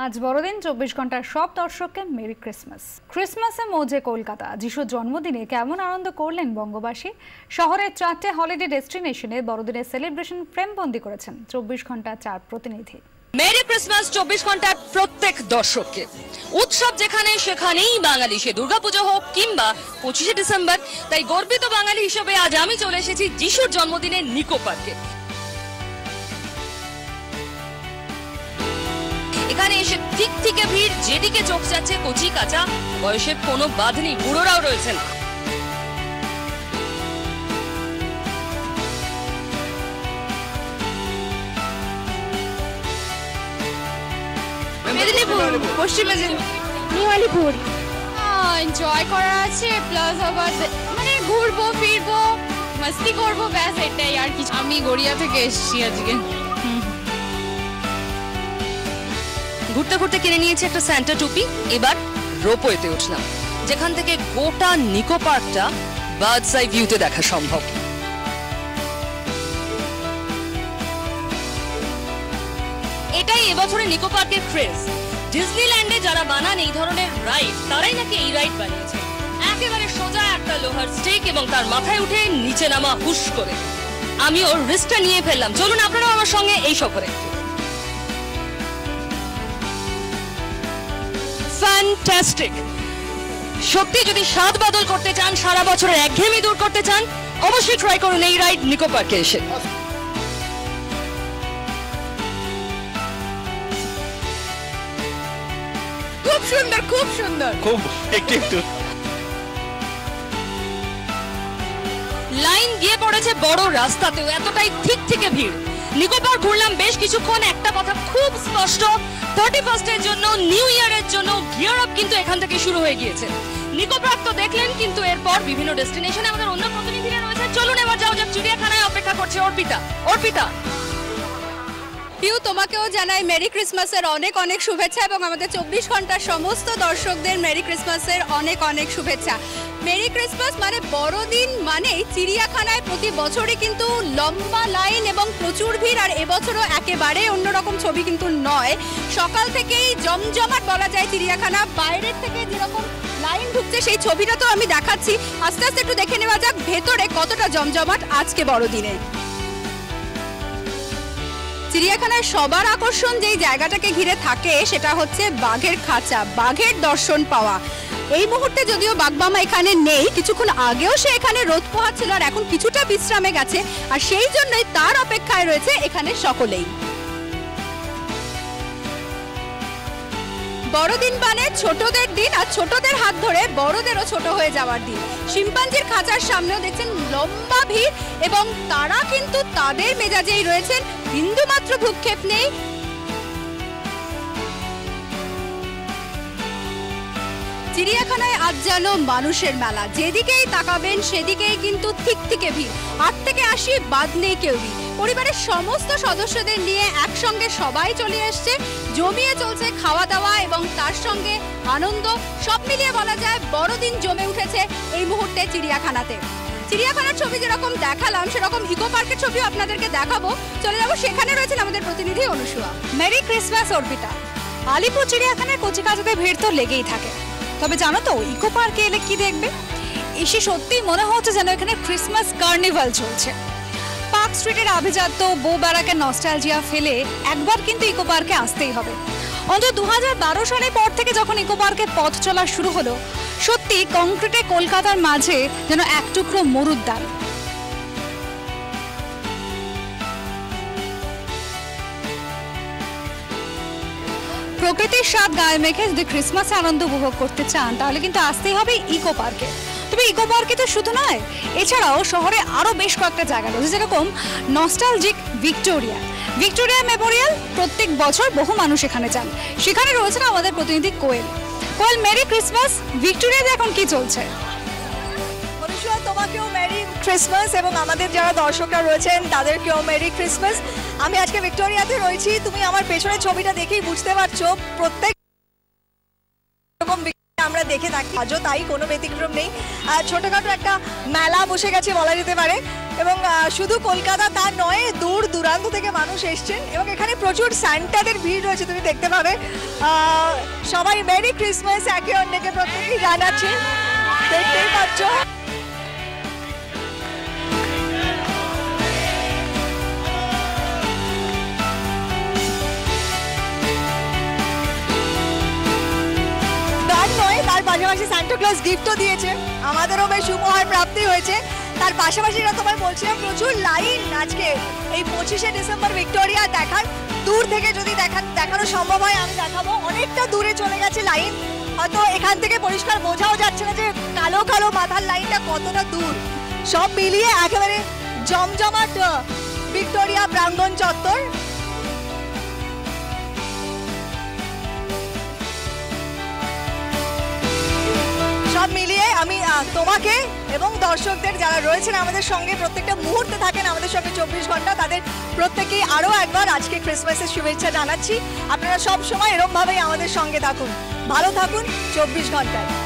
আজ বড়দিন 24 ঘন্টার সব দর্শককে মেরি ক্রিসমাস। ক্রিসমাসে মৌজে কলকাতা। যিশুর জন্মদিনে কেমন আনন্দ করলেন বঙ্গবাসী। শহরের 4টে হলিডে ডেস্টিনেশনে বড়দিনের সেলিব্রেশন ফ্রেমবন্দি করেছেন 24 ঘন্টা 4 প্রতিনিধি। মেরি ক্রিসমাস 24 ঘন্টার প্রত্যেক দর্শককে। উৎসব যেখানে সেখানেই বাঙালি, সে দুর্গাপুজো হোক কিংবা 25শে ডিসেম্বর। তাই গর্বিত বাঙালি হিসেবে আজ আমি চলে এসেছি যিশুর জন্মদিনে নিকো পার্কে। এখানে এসে ঠিক থেকে ভিড়, যেদিকে চোখ যাচ্ছে কচি কাঁচা, বয়সের কোনো বাধ নেই, বুড়োরাও রয়েছেন। মেদিনীপুর, পশ্চিম মেদিনীপুর এনজয় করার আছে, প্লাস আবার মানে ঘুরবো ফিরবো মস্তি করবো, ব্যাস এটাই আর কিছু। আমি গড়িয়া থেকে এসেছি আজকে। ঘুরতে ঘুরতে কিনে নিয়েছি একটা স্যান্টা টুপি। এবার রোপওয়েতে উঠলাম, যেখান থেকে গোটা নিকো পার্কটা বার্ডস আই ভিউতে দেখা সম্ভব। এটাই এবছরে নিকো পার্কের ক্রেজ। ডিজনিল্যান্ডে যারা বানান এই ধরনের রাইড, তারাই নাকি এই রাইড বানিয়েছে। একেবারে সোজা একটা লোহার স্টিক এবং তার মাথায় উঠে নিচে নামা হুশ করে। আমিও রিস্কটা নিয়ে ফেললাম। চলুন আপনারাও আমার সঙ্গে এই সফরে। ফ্যান্টাস্টিক! সত্যি যদি স্বাদ বদল করতে চান, সারা বছরের একঘেয়েমি দূর করতে চান, অবশ্যই ট্রাই করুন এই রাইড নিকো পার্কে এসে। খুব সুন্দর, খুব সুন্দর, খুব একটু লাইন গিয়ে পড়েছে বড় রাস্তাতেও, এতটাই ঠিক থেকে ভিড়। নিকো পার্ক ঘুরলাম বেশ কিছুক্ষণ। একটা কথা খুব স্পষ্ট, 31st-এর জন্য, নিউ ইয়ারের জন্য গিয়ার আপ কিন্তু এখান থেকে শুরু হয়ে গিয়েছে। নিকো পার্ক তো দেখলেন, কিন্তু এরপর বিভিন্ন ডেস্টিনেশনে আমাদের অন্য প্রতিনিধিরা রয়েছে। চলুন এবার যাও যাক, চিড়িয়াখানায় অপেক্ষা করছে অর্পিতা। পিউ, তোমাকেও জানাই মেরি ক্রিসমাসের অনেক অনেক শুভেচ্ছা এবং আমাদের 24 ঘন্টার সমস্ত দর্শকদের মেরি ক্রিসমাসের অনেক অনেক শুভেচ্ছা। মেরি ক্রিসমাস মানে বড়দিন মানেই চিড়িয়াখানায় প্রতি বছরই কিন্তু লম্বা লাইন এবং প্রচুর ভিড়। আর এবছরও একেবারে অন্যরকম ছবি কিন্তু নয়। সকাল থেকেই জমজমাট বলা যায় চিড়িয়াখানা। বাইরের থেকে যেরকম লাইন ঢুকছে সেই ছবিটা তো আমি দেখাচ্ছি। আস্তে আস্তে একটু দেখে নেওয়া যাক ভেতরে কতটা জমজমাট আজকে বড়দিনে। চিড়িয়াখানায় সবার আকর্ষণ যেই জায়গাটাকে ঘিরে থাকে সেটা হচ্ছে বাঘের খাঁচা, বাঘের দর্শন পাওয়া। এই মুহূর্তে যদিও বাঘমামা এখানে নেই, কিছুক্ষণ আগেও সে এখানে রোদ পোহাচ্ছিল আর এখন কিছুটা বিশ্রামে গেছে, আর সেই জন্যই তার অপেক্ষায় রয়েছে এখানে সকলেই। বড়দিন মানে ছোটদের দিন, আর ছোটদের হাত ধরে বড়দেরও ছোট হয়ে যাওয়ার দিন। শিম্পাঞ্জির খাঁচার সামনেও দেখছেন লম্বা ভিড় এবং তারা কিন্তু তাদের মেজাজেই রয়েছেন, বিন্দুমাত্র ভ্রুক্ষেপ নেই। চিড়িয়াখানায় আজ যেন মানুষের মেলা, যেদিকেই তাকাবেন সেদিকেই কিন্তু ঠিক থেকে ভিড়। 8 থেকে 80 বাদ নেই কেউই। পরিবারের সমস্ত সদস্যদের নিয়ে একসঙ্গে সবাই চলে এসছে, জমিয়ে চলছে খাওয়া দাওয়া এবং তার সঙ্গে আনন্দ। সব মিলিয়ে বলা যায় বড়দিন জমে উঠেছে এই মুহূর্তে চিড়িয়াখানাতে। চিড়িয়াখানার ছবি যেরকম দেখালাম সেরকম ইকো পার্কের ছবিও আপনাদেরকে দেখাবো। চলে যাবো, সেখানে রয়েছেন আমাদের প্রতিনিধি অনুসুয়া। Merry Christmas Arpita. আলিপুর চিড়িয়াখানায় কচিকাচাদের ভিড় তো লেগেই থাকে, তবে জানো তো ইকো পার্কে এলে কি দেখবে? এসে সত্যিই মনে হচ্ছে যেন এখানে ক্রিসমাস কার্নিভাল চলছে। পার্ক স্ট্রিটের আভিজাত্য, বউ ব্যারাকের নস্টালজিয়া ফেলে একবার কিন্তু ইকো পার্কে আসতেই হবে। অন্তত 2012 সালের পর থেকে যখন ইকো পার্কে পথ চলা শুরু হলো, সত্যি কংক্রিটে কলকাতার মাঝে যেন এক টুকরো মরুদ্যান। প্রকৃতির স্বাদ গায়ে মেখে যদি ক্রিসমাসে আনন্দ উপভোগ করতে চান তাহলে কিন্তু আসতেই হবে ইকো পার্কে। তবে ইকো পার্কে তো শুধু নয়, এছাড়াও শহরে আরও বেশ কয়েকটা জায়গা রয়েছে, যেরকম নস্টালজিক ভিক্টোরিয়া মেমোরিয়াল। প্রত্যেক বছর বহু মানুষ এখানে যান। সেখানে রয়েছেন আমাদের প্রতিনিধি কোয়েল। মেরি ক্রিসমাস, ভিক্টোরিয়াতে এখন কি চলছে? তোমাকেও মেরি ক্রিসমাস এবং আমাদের যারা দর্শকরা রয়েছেন তাদেরকেও মেরি ক্রিসমাস। আমি আজকে ভিক্টোরিয়াতে রয়েছি। তুমি আমার পেছনের ছবিটা দেখেই বুঝতে পারছো প্রত্যেক রকম আমরা দেখে থাকি, আজও তাই, কোনো ব্যতিক্রম নেই। ছোটোখাটো একটা মেলা বসে গেছে বলা যেতে পারে, এবং শুধু কলকাতা তা নয়, দূর দূরান্ত থেকে মানুষ এসছেন এবং এখানে প্রচুর সান্টাদের ভিড় রয়েছে, তুমি দেখতে পাবে। সবাই মেরি ক্রিসমাস একে অন্যকে প্রত্যেকেই জানাচ্ছে, দেখতেই পাচ্ছ। তার পাশাপাশি সান্টা ক্লজ গিফটও দিয়েছে, আমাদেরও বেশ উপহার প্রাপ্তি হয়েছে। তার পাশাপাশি এটা তোমায় বলছিলাম, প্রচুর লাইন আজকে এই 25শে ডিসেম্বর ভিক্টোরিয়া দেখার। দূর থেকে যদি দেখানো সম্ভব হয় আমি দেখাবো, অনেকটা দূরে চলে গেছে লাইন, হয়তো এখান থেকে পরিষ্কার বোঝাও যাচ্ছে না যে কালো কালো মাথার লাইনটা কতটা দূর। সব মিলিয়ে একেবারে জমজমাট ভিক্টোরিয়া প্রাঙ্গণ চত্বর। সব মিলিয়ে আমি তোমাকে এবং দর্শকদের যারা রয়েছেন আমাদের সঙ্গে, প্রত্যেকটা মুহূর্তে থাকেন আমাদের সঙ্গে 24 ঘন্টা, তাদের প্রত্যেকেই আরও একবার আজকে ক্রিসমাসের শুভেচ্ছা জানাচ্ছি। আপনারা সব সময় এরকমভাবেই আমাদের সঙ্গে থাকুন, ভালো থাকুন 24 ঘন্টায়।